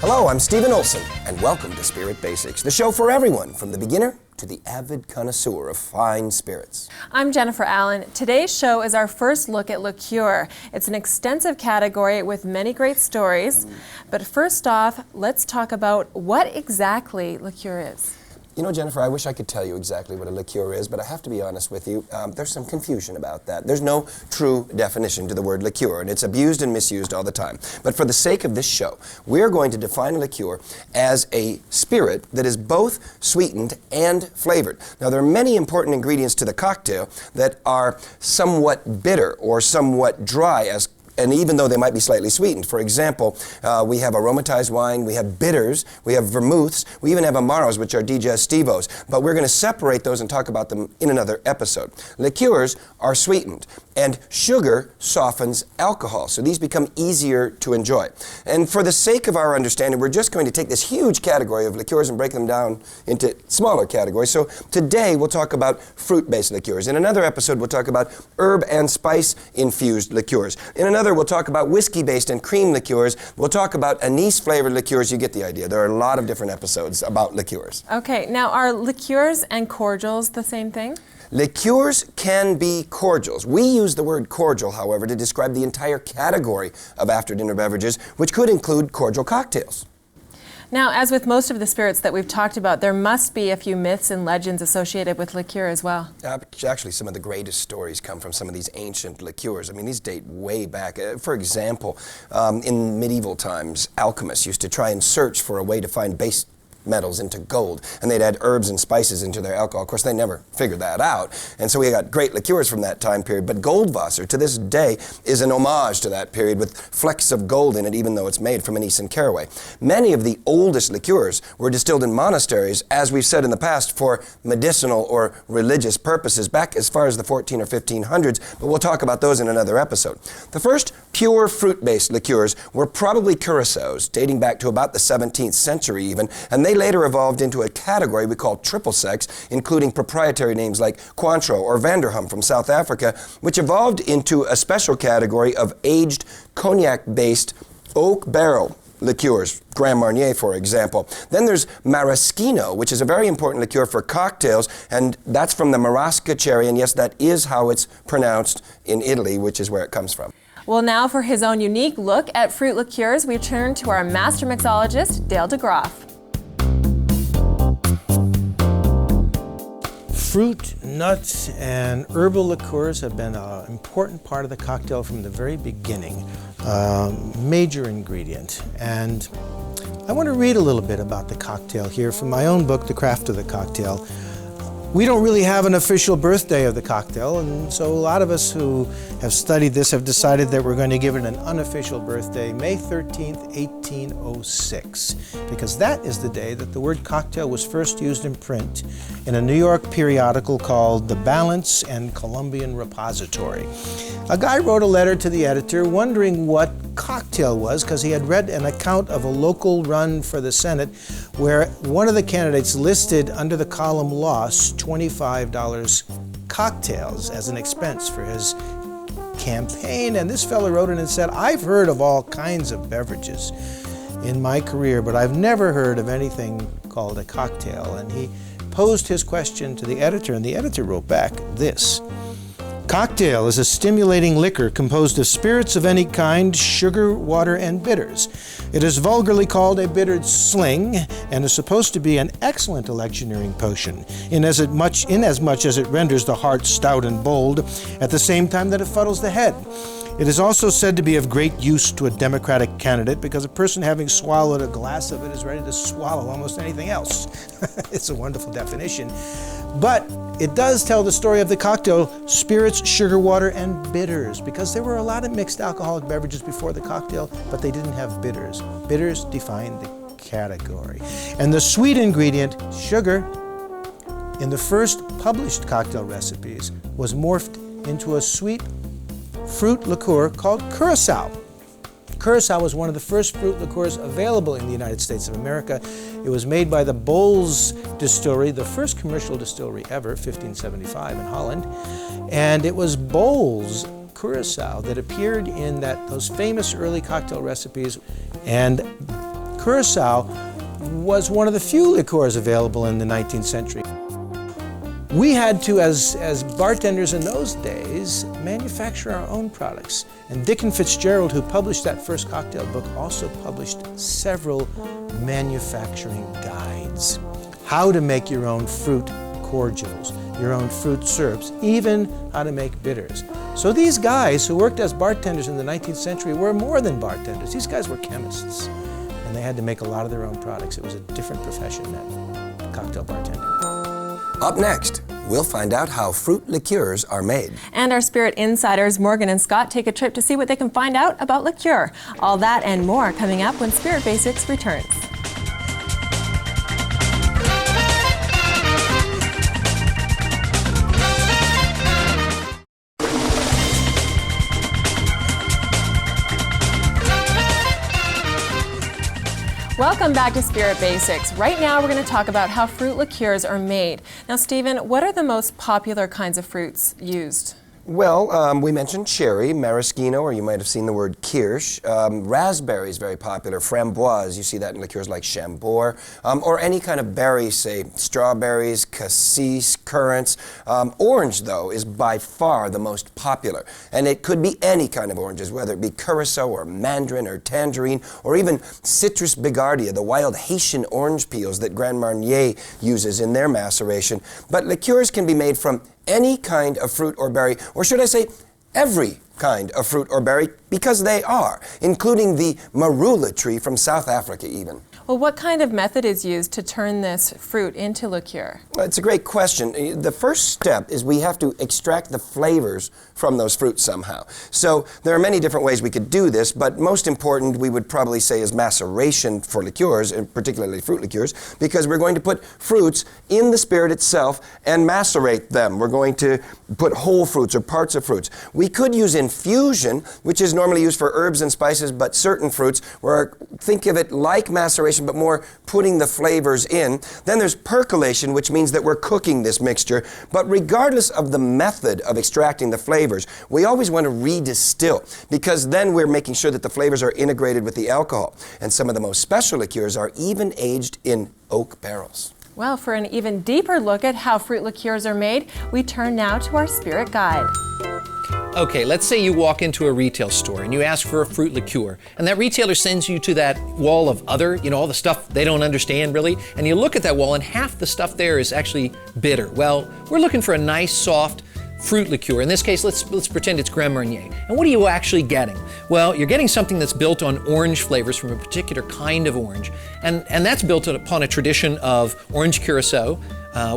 Hello, I'm Stephen Olson, and welcome to Spirit Basics, the show for everyone, from the beginner to the avid connoisseur of fine spirits. I'm Jennifer Allan. Today's show is our first look at liqueur. It's an extensive category with many great stories. But first off, let's talk about what exactly liqueur is. You know, Jennifer, I wish I could tell you exactly what a liqueur is, but I have to be honest with you, there's some confusion about that. There's no true definition to the word liqueur, and it's abused and misused all the time. But for the sake of this show, we're going to define a liqueur as a spirit that is both sweetened and flavored. Now, there are many important ingredients to the cocktail that are somewhat bitter or somewhat dry, and even though they might be slightly sweetened. For example, we have aromatized wine, we have bitters, we have vermouths, we even have amaros, which are digestivos. But we're going to separate those and talk about them in another episode. Liqueurs are sweetened, and sugar softens alcohol, so these become easier to enjoy. And for the sake of our understanding, we're just going to take this huge category of liqueurs and break them down into smaller categories. So today we'll talk about fruit-based liqueurs. In another episode, we'll talk about herb and spice-infused liqueurs. In another, we'll talk about whiskey-based and cream liqueurs. We'll talk about anise-flavored liqueurs. You get the idea. There are a lot of different episodes about liqueurs. Okay, now are liqueurs and cordials the same thing? Liqueurs can be cordials. We use the word cordial, however, to describe the entire category of after-dinner beverages, which could include cordial cocktails. Now, as with most of the spirits that we've talked about, there must be a few myths and legends associated with liqueur as well. Actually, some of the greatest stories come from some of these ancient liqueurs. I mean, these date way back. For example, in medieval times, alchemists used to try and search for a way to find base metals into gold, and they'd add herbs and spices into their alcohol. Of course, they never figured that out, and so we got great liqueurs from that time period. But Goldwasser, to this day, is an homage to that period with flecks of gold in it, even though it's made from anise and caraway. Many of the oldest liqueurs were distilled in monasteries, as we've said in the past, for medicinal or religious purposes, back as far as the 14 or 1500s, but we'll talk about those in another episode. The first pure fruit-based liqueurs were probably curaçaos, dating back to about the 17th century even, and they later evolved into a category we call triple sex, including proprietary names like Cointreau or Vanderham from South Africa, which evolved into a special category of aged cognac-based oak barrel liqueurs, Grand Marnier, for example. Then there's maraschino, which is a very important liqueur for cocktails, and that's from the Marasca cherry, and yes, that is how it's pronounced in Italy, which is where it comes from. Well, now for his own unique look at fruit liqueurs, we turn to our master mixologist, Dale Degroff. Fruit, nuts, and herbal liqueurs have been an important part of the cocktail from the very beginning, major ingredient. And I want to read a little bit about the cocktail here from my own book, The Craft of the Cocktail. We don't really have an official birthday of the cocktail, and so a lot of us who have studied this have decided that we're going to give it an unofficial birthday, May 13th, 1806, because that is the day that the word cocktail was first used in print in a New York periodical called The Balance and Columbian Repository. A guy wrote a letter to the editor wondering what cocktail was, because he had read an account of a local run for the Senate where one of the candidates listed under the column lost $25 cocktails as an expense for his campaign. And this fellow wrote in and said, I've heard of all kinds of beverages in my career, but I've never heard of anything called a cocktail. And he posed his question to the editor, and the editor wrote back this: cocktail is a stimulating liquor composed of spirits of any kind, sugar, water, and bitters. It is vulgarly called a bittered sling and is supposed to be an excellent electioneering potion, inasmuch as it renders the heart stout and bold at the same time that it fuddles the head. It is also said to be of great use to a Democratic candidate because a person having swallowed a glass of it is ready to swallow almost anything else. It's a wonderful definition. But it does tell the story of the cocktail: spirits, sugar, water, and bitters, because there were a lot of mixed alcoholic beverages before the cocktail, but they didn't have bitters. Bitters define the category. And the sweet ingredient, sugar, in the first published cocktail recipes, was morphed into a sweet fruit liqueur called Curaçao. Curaçao was one of the first fruit liqueurs available in the United States of America. It was made by the Bols distillery, the first commercial distillery ever, 1575 in Holland. And it was Bols Curaçao that appeared in those famous early cocktail recipes. And Curacao was one of the few liqueurs available in the 19th century. We had to, as bartenders in those days, manufacture our own products. And Dickon Fitzgerald, who published that first cocktail book, also published several manufacturing guides. How to make your own fruit cordials, your own fruit syrups, even how to make bitters. So these guys who worked as bartenders in the 19th century were more than bartenders. These guys were chemists, and they had to make a lot of their own products. It was a different profession than cocktail bartending. Up next, we'll find out how fruit liqueurs are made. And our spirit insiders, Morgen and Scott, take a trip to see what they can find out about liqueur. All that and more coming up when Spirit Basics returns. Welcome back to Spirit Basics. Right now we're going to talk about how fruit liqueurs are made. Now, Stephen, what are the most popular kinds of fruits used? Well, we mentioned cherry, maraschino, or you might have seen the word kirsch. Raspberry is very popular. Framboise, you see that in liqueurs like Chambord, or any kind of berry, say strawberries, cassis, currants. Orange, though, is by far the most popular. And it could be any kind of oranges, whether it be Curacao or mandarin or tangerine, or even Citrus bigardia, the wild Haitian orange peels that Grand Marnier uses in their maceration. But liqueurs can be made from any kind of fruit or berry, or should I say, every kind of fruit or berry, because they are, including the marula tree from South Africa even. Well, what kind of method is used to turn this fruit into liqueur? It's a great question. The first step is we have to extract the flavors from those fruits somehow. So there are many different ways we could do this, but most important we would probably say is maceration for liqueurs, and particularly fruit liqueurs, because we're going to put fruits in the spirit itself and macerate them. We're going to put whole fruits or parts of fruits. We could use infusion, which is normally used for herbs and spices, but certain fruits, where think of it like maceration, but more putting the flavors in. Then there's percolation, which means that we're cooking this mixture. But regardless of the method of extracting the flavors, we always want to redistill, because then we're making sure that the flavors are integrated with the alcohol. And some of the most special liqueurs are even aged in oak barrels. Well, for an even deeper look at how fruit liqueurs are made, we turn now to our spirit guide. Okay, let's say you walk into a retail store and you ask for a fruit liqueur, and that retailer sends you to that wall of other, all the stuff they don't understand really, and you look at that wall and half the stuff there is actually bitter. Well, we're looking for a nice, soft fruit liqueur. In this case, let's pretend it's Grand Marnier. And what are you actually getting? Well, you're getting something that's built on orange flavors from a particular kind of orange, and that's built upon a tradition of orange Curacao,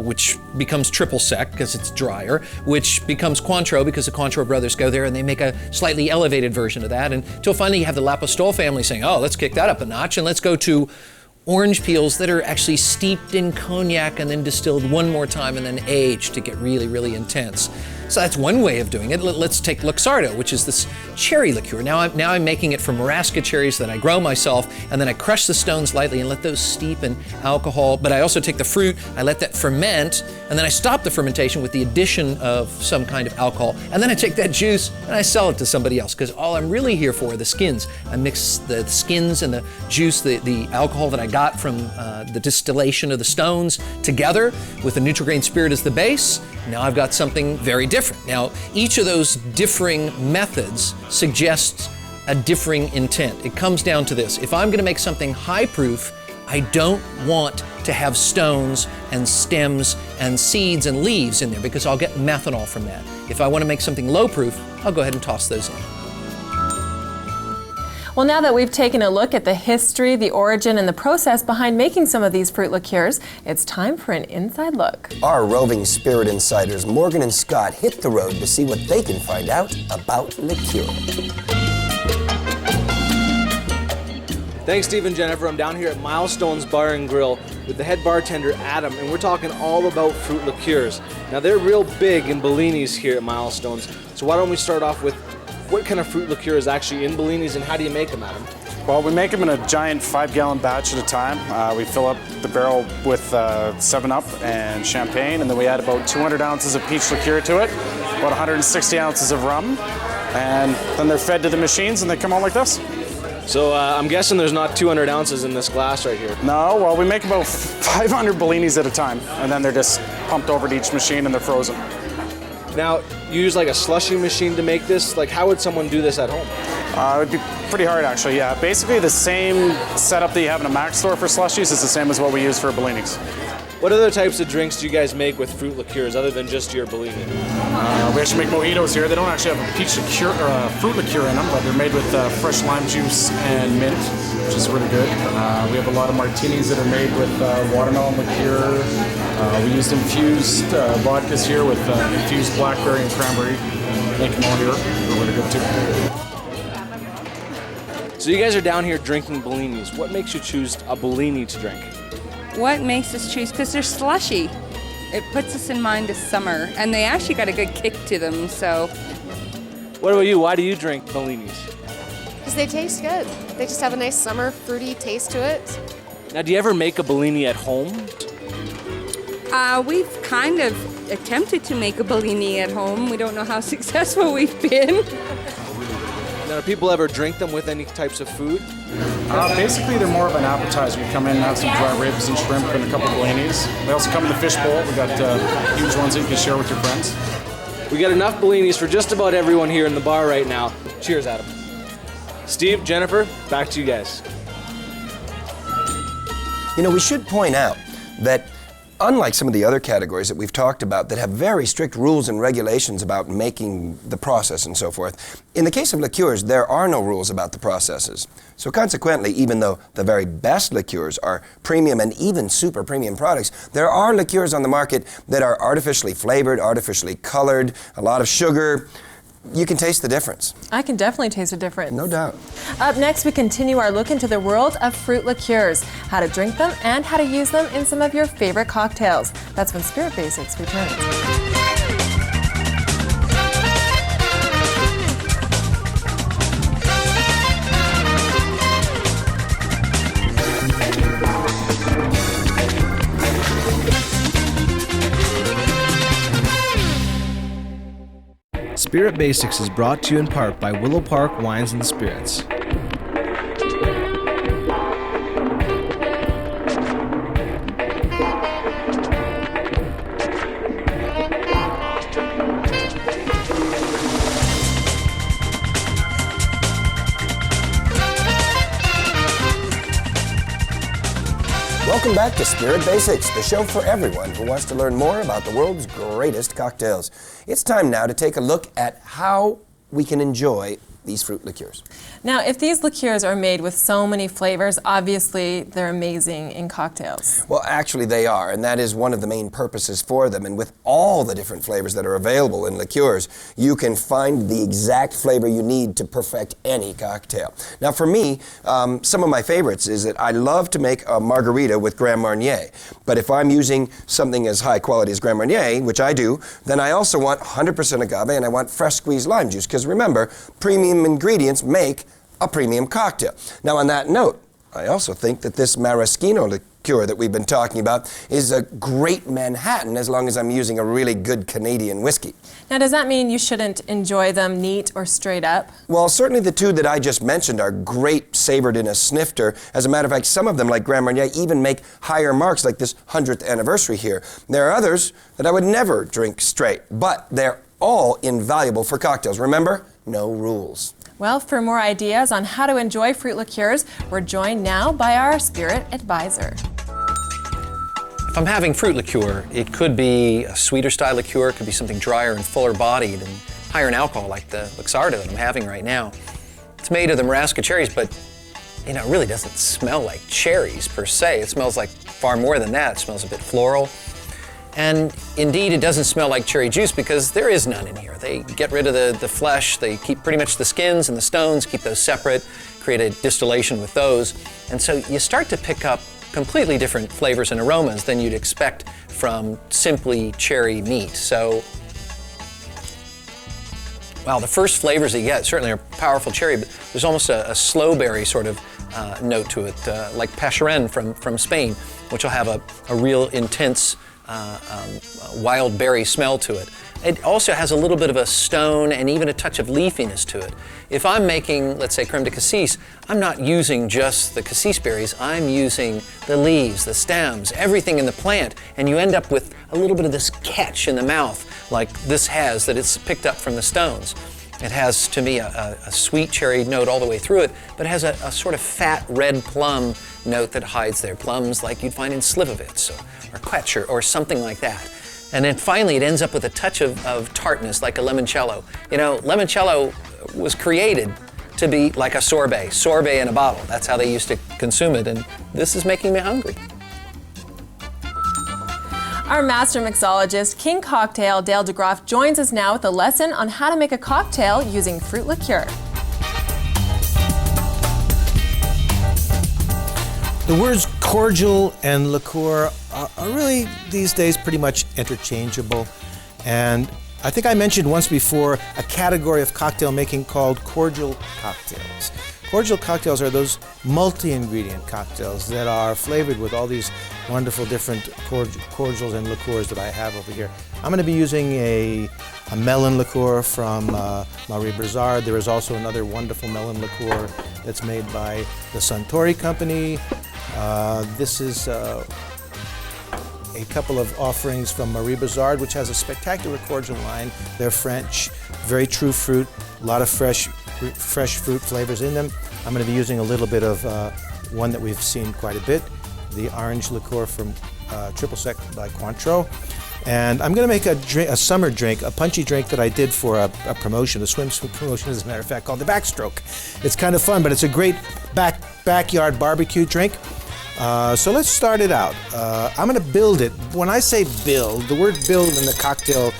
which becomes triple sec because it's drier, which becomes Cointreau because the Cointreau brothers go there and they make a slightly elevated version of that, until finally you have the Lapostole family saying, oh, let's kick that up a notch and let's go to orange peels that are actually steeped in cognac and then distilled one more time and then aged to get really, really intense. So that's one way of doing it. Let's take Luxardo, which is this cherry liqueur. Now I'm making it from Marasca cherries that I grow myself, and then I crush the stones lightly and let those steep in alcohol. But I also take the fruit, I let that ferment, and then I stop the fermentation with the addition of some kind of alcohol. And then I take that juice and I sell it to somebody else, because all I'm really here for are the skins. I mix the skins and the juice, the alcohol that I got from the distillation of the stones together with the neutral grain spirit as the base. Now I've got something very different. Now, each of those differing methods suggests a differing intent. It comes down to this. If I'm going to make something high proof, I don't want to have stones and stems and seeds and leaves in there, because I'll get methanol from that. If I want to make something low proof, I'll go ahead and toss those in. Well, now that we've taken a look at the history, the origin, and the process behind making some of these fruit liqueurs, it's time for an inside look. Our roving spirit insiders, Morgen and Scott, hit the road to see what they can find out about liqueur. Thanks, Steve and Jennifer. I'm down here at Milestone's Bar and Grill with the head bartender, Adam, and we're talking all about fruit liqueurs. Now, they're real big in Bellinis here at Milestone's, so why don't we start off with what kind of fruit liqueur is actually in Bellinis, and how do you make them, Adam? Well, we make them in a giant 5-gallon batch at a time. We fill up the barrel with 7-Up and champagne, and then we add about 200 ounces of peach liqueur to it, about 160 ounces of rum, and then they're fed to the machines and they come out like this. So I'm guessing there's not 200 ounces in this glass right here. No, well, we make about 500 Bellinis at a time, and then they're just pumped over to each machine and they're frozen. Now, you use like a slushing machine to make this? Like, how would someone do this at home? It would be pretty hard, actually, yeah. Basically, the same setup that you have in a Mac store for slushies is the same as what we use for Bellinis. What other types of drinks do you guys make with fruit liqueurs other than just your Bellini? We actually make mojitos here. They don't actually have a peach liqueur or a fruit liqueur in them, but they're made with fresh lime juice and mint, which is really good. We have a lot of martinis that are made with watermelon liqueur. We used infused vodkas here with infused blackberry and cranberry. Make them all here. They're really good too. So you guys are down here drinking Bellinis. What makes you choose a Bellini to drink? What makes us choose? Because they're slushy. It puts us in mind of summer, and they actually got a good kick to them, so. What about you? Why do you drink Bellinis? Because they taste good. They just have a nice summer fruity taste to it. Now, do you ever make a Bellini at home? We've kind of attempted to make a Bellini at home. We don't know how successful we've been. Now, do people ever drink them with any types of food? Basically, they're more of an appetizer. You come in and have some dry ribs and shrimp and a couple of Bellinis. They also come in the fish bowl. We got huge ones that you can share with your friends. We got enough Bellinis for just about everyone here in the bar right now. Cheers, Adam. Steve, Jennifer, back to you guys. You know, we should point out that unlike some of the other categories that we've talked about that have very strict rules and regulations about making the process and so forth, in the case of liqueurs, there are no rules about the processes. So consequently, even though the very best liqueurs are premium and even super premium products, there are liqueurs on the market that are artificially flavored, artificially colored, a lot of sugar. You can taste the difference. I can definitely taste a difference. No doubt. Up next, we continue our look into the world of fruit liqueurs, how to drink them and how to use them in some of your favorite cocktails. That's when Spirit Basics returns. Spirit Basics is brought to you in part by Willow Park Wines and Spirits. Welcome back to Spirit Basics, the show for everyone who wants to learn more about the world's greatest cocktails. It's time now to take a look at how we can enjoy these fruit liqueurs. Now, if these liqueurs are made with so many flavors, obviously they're amazing in cocktails. Well, actually they are, and that is one of the main purposes for them. And with all the different flavors that are available in liqueurs, you can find the exact flavor you need to perfect any cocktail. Now, for me, some of my favorites is that I love to make a margarita with Grand Marnier. But if I'm using something as high quality as Grand Marnier, which I do, then I also want 100% agave and I want fresh squeezed lime juice. Because remember, premium ingredients make a premium cocktail. Now, on that note, I also think that this maraschino liqueur that we've been talking about is a great Manhattan as long as I'm using a really good Canadian whiskey. Now, does that mean you shouldn't enjoy them neat or straight up? Well, certainly the two that I just mentioned are great savored in a snifter. As a matter of fact, some of them, like Grand Marnier, even make higher marks, like this 100th anniversary here. There are others that I would never drink straight, but they're all invaluable for cocktails. Remember, no rules. Well, for more ideas on how to enjoy fruit liqueurs, we're joined now by our Spirit Advisor. If I'm having fruit liqueur, it could be a sweeter style liqueur, it could be something drier and fuller bodied and higher in alcohol like the Schrader that I'm having right now. It's made of the marasca cherries, but it really doesn't smell like cherries per se. It smells like far more than that. It smells a bit floral. And indeed, it doesn't smell like cherry juice because there is none in here. They get rid of the flesh, they keep pretty much the skins and the stones, keep those separate, create a distillation with those. And so you start to pick up completely different flavors and aromas than you'd expect from simply cherry meat. So, well, the first flavors that you get certainly are powerful cherry, but there's almost a slow berry sort of note to it, like Pacharan from Spain, which will have a real intense wild berry smell to it. it also has a little bit of a stone and even a touch of leafiness to it. If I'm making, let's say, creme de cassis, I'm not using just the cassis berries, I'm using the leaves, the stems, everything in the plant, and you end up with a little bit of this catch in the mouth, like this has, that it's picked up from the stones. It has, to me, a sweet cherry note all the way through it, but it has a sort of fat red plum note that hides their plums like you'd find in Slivovitz or Quetch or something like that. And then finally it ends up with a touch of tartness like a limoncello. You know, limoncello was created to be like a sorbet in a bottle. That's how they used to consume it, and this is making me hungry. Our master mixologist, King Cocktail Dale Degroff, joins us now with a lesson on how to make a cocktail using fruit liqueur. The words cordial and liqueur are really these days pretty much interchangeable. And I think I mentioned once before a category of cocktail making called cordial cocktails. Cordial cocktails are those multi-ingredient cocktails that are flavored with all these wonderful different cordials and liqueurs that I have over here. I'm going to be using a melon liqueur from Marie Brizard. There is also another wonderful melon liqueur that's made by the Suntory Company. This is a couple of offerings from Marie Brizard, which has a spectacular cordial line. They're French, very true fruit, a lot of fresh fruit flavors in them. I'm going to be using a little bit of one that we've seen quite a bit, the orange liqueur from Triple Sec by Cointreau. And I'm going to make a summer drink, a punchy drink that I did for a promotion, a swimsuit promotion, as a matter of fact, called the Backstroke. It's kind of fun, but it's a great backyard barbecue drink. So let's start it out. I'm going to build it. When I say build, the word build in the cocktail,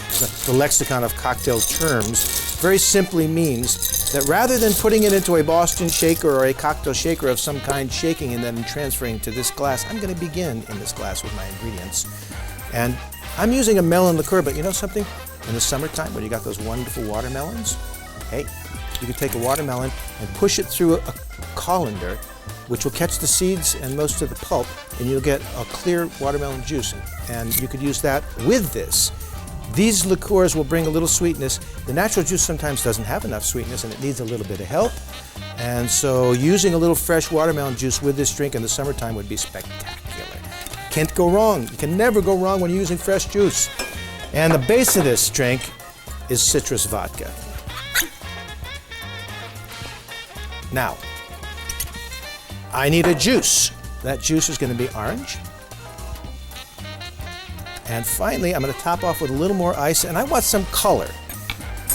the lexicon of cocktail terms, very simply means that rather than putting it into a Boston shaker or a cocktail shaker of some kind, shaking and then transferring to this glass, I'm going to begin in this glass with my ingredients. And I'm using a melon liqueur, but you know something? In the summertime, when you got those wonderful watermelons, hey, you can take a watermelon and push it through a colander, which will catch the seeds and most of the pulp, and you'll get a clear watermelon juice. And you could use that with this. These liqueurs will bring a little sweetness. The natural juice sometimes doesn't have enough sweetness and it needs a little bit of help. And so using a little fresh watermelon juice with this drink in the summertime would be spectacular. Can't go wrong. You can never go wrong when you're using fresh juice. And the base of this drink is citrus vodka. Now, I need a juice. That juice is going to be orange. And finally, I'm going to top off with a little more ice, and I want some color.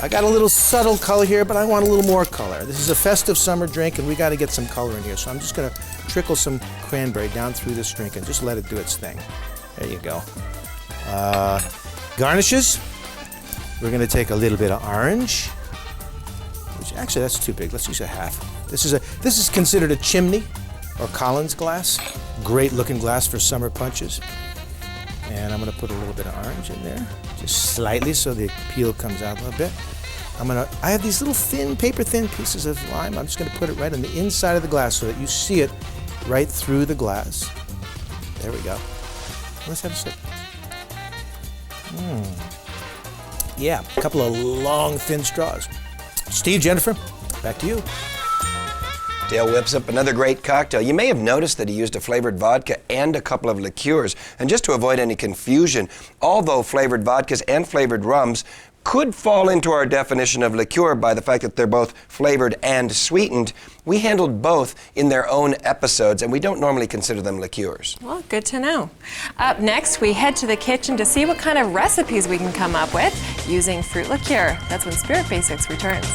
I got a little subtle color here, but I want a little more color. This is a festive summer drink, and we got to get some color in here. So I'm just going to trickle some cranberry down through this drink and just let it do its thing. There you go. Garnishes. We're going to take a little bit of orange. Which actually, that's too big. Let's use a half. This is considered a chimney or Collins glass. Great looking glass for summer punches. And I'm going to put a little bit of orange in there, just slightly so the peel comes out a little bit. I have these little thin, paper thin pieces of lime. I'm just going to put it right on the inside of the glass so that you see it right through the glass. There we go. Let's have a sip. Yeah, a couple of long, thin straws. Steve, Jennifer, back to you. Dale whips up another great cocktail. You may have noticed that he used a flavored vodka and a couple of liqueurs. And just to avoid any confusion, although flavored vodkas and flavored rums could fall into our definition of liqueur by the fact that they're both flavored and sweetened, we handled both in their own episodes, and we don't normally consider them liqueurs. Well, good to know. Up next, we head to the kitchen to see what kind of recipes we can come up with using fruit liqueur. That's when Spirit Basics returns.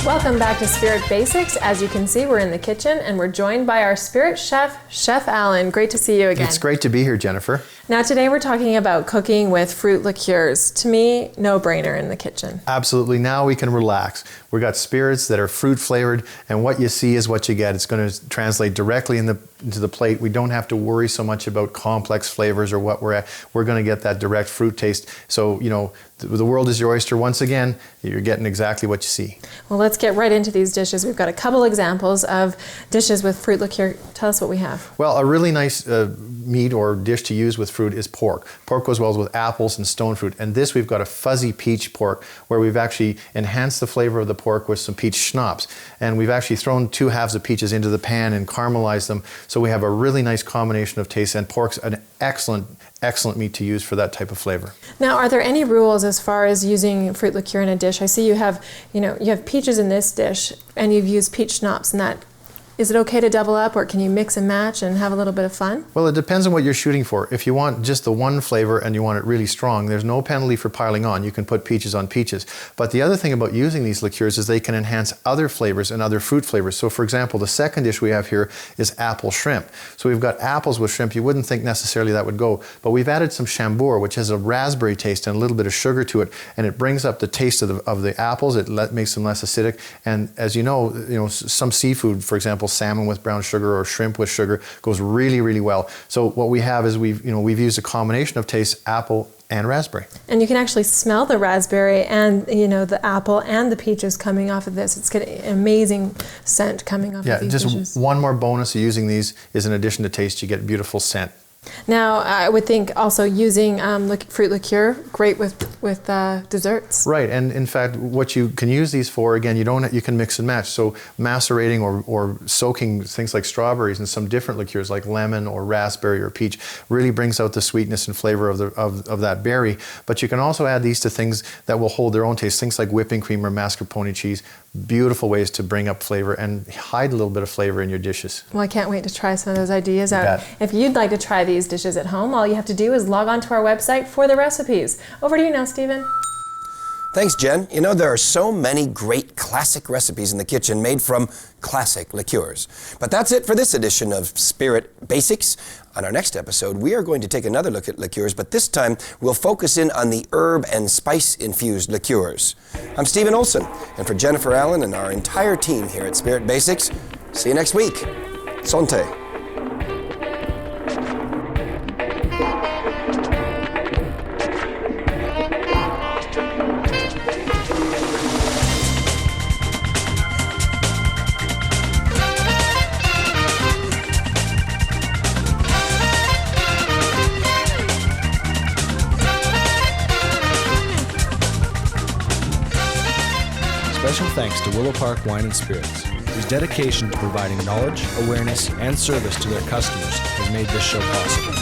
Welcome back to Spirit Basics. As you can see, we're in the kitchen and we're joined by our Spirit Chef, Chef Allan. Great to see you again. It's great to be here, Jennifer. Now today we're talking about cooking with fruit liqueurs. To me, no-brainer in the kitchen. Absolutely. Now we can relax. We've got spirits that are fruit flavored, and what you see is what you get. It's going to translate directly in the into the plate. We don't have to worry so much about complex flavors or what we're at. We're going to get that direct fruit taste. So, you know, the world is your oyster once again. You're getting exactly what you see. Well, let's get right into these dishes. We've got a couple examples of dishes with fruit liqueur. Tell us what we have. Well, a really nice meat or dish to use with fruit is pork. Pork goes well with apples and stone fruit. And this, we've got a fuzzy peach pork where we've actually enhanced the flavor of the pork with some peach schnapps. And we've actually thrown 2 halves of peaches into the pan and caramelized them. So we have a really nice combination of taste, and pork's an excellent meat to use for that type of flavor. Now, are there any rules as far as using fruit liqueur in a dish? I see you have peaches in this dish, and you've used peach schnapps in that. Is it okay to double up, or can you mix and match and have a little bit of fun? Well, it depends on what you're shooting for. If you want just the one flavor and you want it really strong, there's no penalty for piling on. You can put peaches on peaches. But the other thing about using these liqueurs is they can enhance other flavors and other fruit flavors. So for example, the second dish we have here is apple shrimp. So we've got apples with shrimp. You wouldn't think necessarily that would go, but we've added some chambour, which has a raspberry taste and a little bit of sugar to it, and it brings up the taste of the apples. It makes them less acidic. And as you know, some seafood, for example, salmon with brown sugar or shrimp with sugar goes really, really well. So what we have is we've used a combination of tastes, apple and raspberry. And you can actually smell the raspberry and the apple and the peaches coming off of this. It's got an amazing scent coming off of these dishes. Just one more bonus of using these is in addition to taste, you get beautiful scent. Now, I would think also using fruit liqueur, great with desserts. Right, and in fact, what you can use these for, again, you can mix and match. So macerating or soaking things like strawberries in some different liqueurs like lemon or raspberry or peach really brings out the sweetness and flavor of that berry. But you can also add these to things that will hold their own taste, things like whipping cream or mascarpone cheese. Beautiful ways to bring up flavor and hide a little bit of flavor in your dishes. Well, I can't wait to try some of those ideas out. If you'd like to try these dishes at home, all you have to do is log on to our website for the recipes. Over to you now, Stephen. Thanks, Jen. You know, there are so many great classic recipes in the kitchen made from classic liqueurs. But that's it for this edition of Spirit Basics. On our next episode, we are going to take another look at liqueurs, but this time we'll focus in on the herb and spice-infused liqueurs. I'm Stephen Olson, and for Jennifer Allan and our entire team here at Spirit Basics, see you next week. Santé. Special thanks to Willow Park Wine and Spirits, whose dedication to providing knowledge, awareness, and service to their customers has made this show possible.